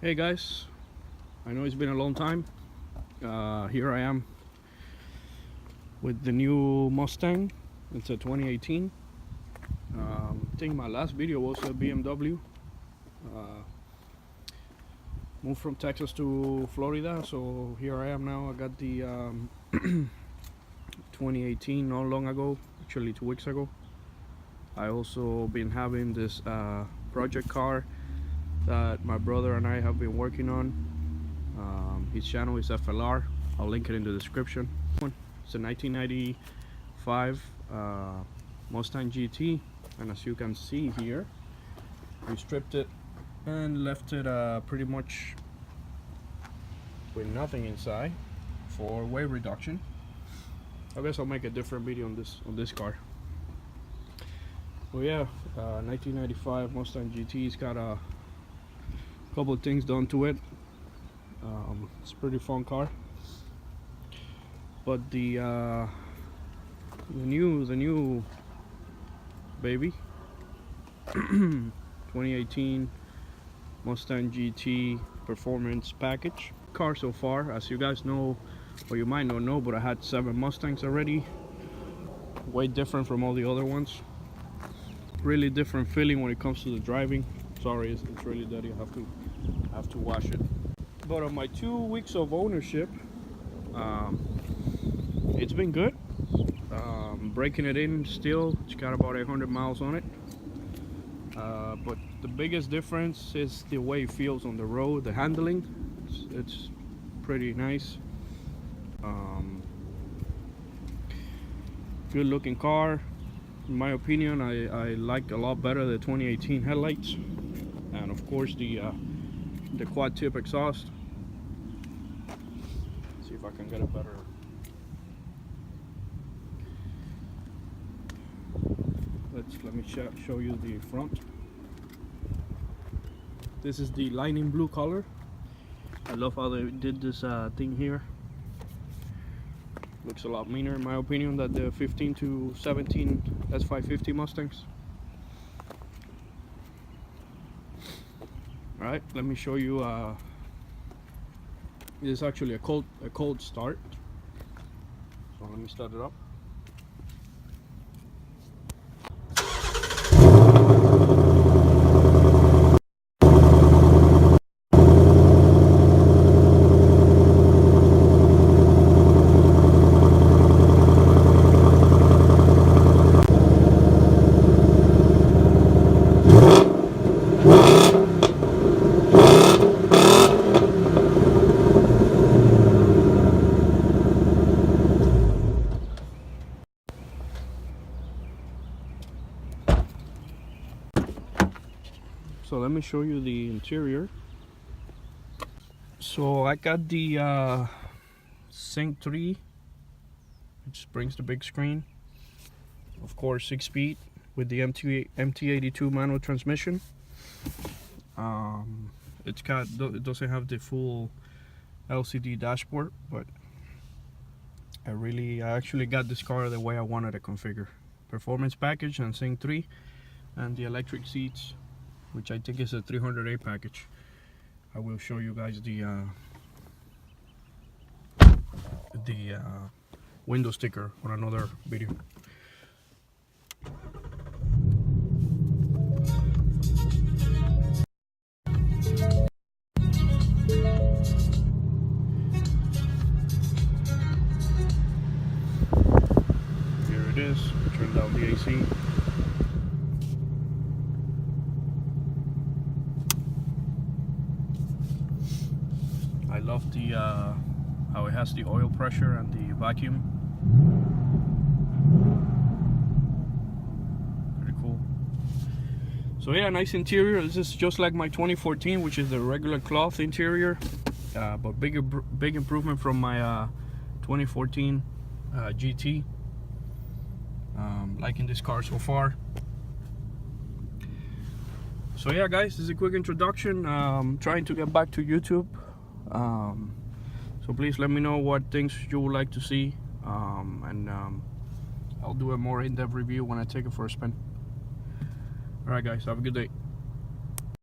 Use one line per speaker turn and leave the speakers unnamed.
Hey guys, I know it's been a long time. Here I am with the new Mustang. It's a 2018. I think my last video was a BMW. Moved from Texas to Florida, so here I am now. I got the 2018 not long ago, actually 2 weeks ago. I also been having this project car that my brother and I have been working on. His channel is FLR. I'll link it in the description. It's a 1995 Mustang GT, and as you can see here, we stripped it and left it pretty much with nothing inside for weight reduction. I guess I'll make a different video on this car. Well, yeah, 1995 Mustang GT's got a couple of things done to it. It's a pretty fun car, but the new baby 2018 Mustang GT performance package car so far. As you guys know, or you might not know, but I had 7 Mustangs already. Way different from all the other ones. Really different feeling when it comes to the driving. Sorry, it's really dirty. I have to wash it. But on my 2 weeks of ownership, it's been good. Breaking it in still, it's got about 800 miles on it. But the biggest difference is the way it feels on the road, the handling. It's pretty nice. Good looking car. In my opinion, I like a lot better the 2018 headlights, and of course the quad tip exhaust. Let's see if I can get a better. Let me show you the front. This is the lightning blue color. I love how they did this thing here. Looks a lot meaner in my opinion than the 15 to 17 S550 Mustangs. Alright, let me show you. It is actually a cold start. So let me start it up. So let me show you the interior. So I got the Sync 3, which brings the big screen. Of course, 6-speed with the MT82 manual transmission. It doesn't have the full LCD dashboard, but I actually got this car the way I wanted to configure. Performance package and Sync 3, and the electric seats, which I think is a 300A package. I will show you guys the window sticker on another video. Here it is. Turn down the AC. I love the how it has the oil pressure and the vacuum. Pretty cool. So yeah, nice interior. This is just like my 2014, which is the regular cloth interior, but big improvement from my 2014 GT. Liking this car so far. So yeah, guys, this is a quick introduction. Trying to get back to YouTube. So please let me know what things you would like to see, and I'll do a more in-depth review when I take it for a spin. Alright guys, have a good day.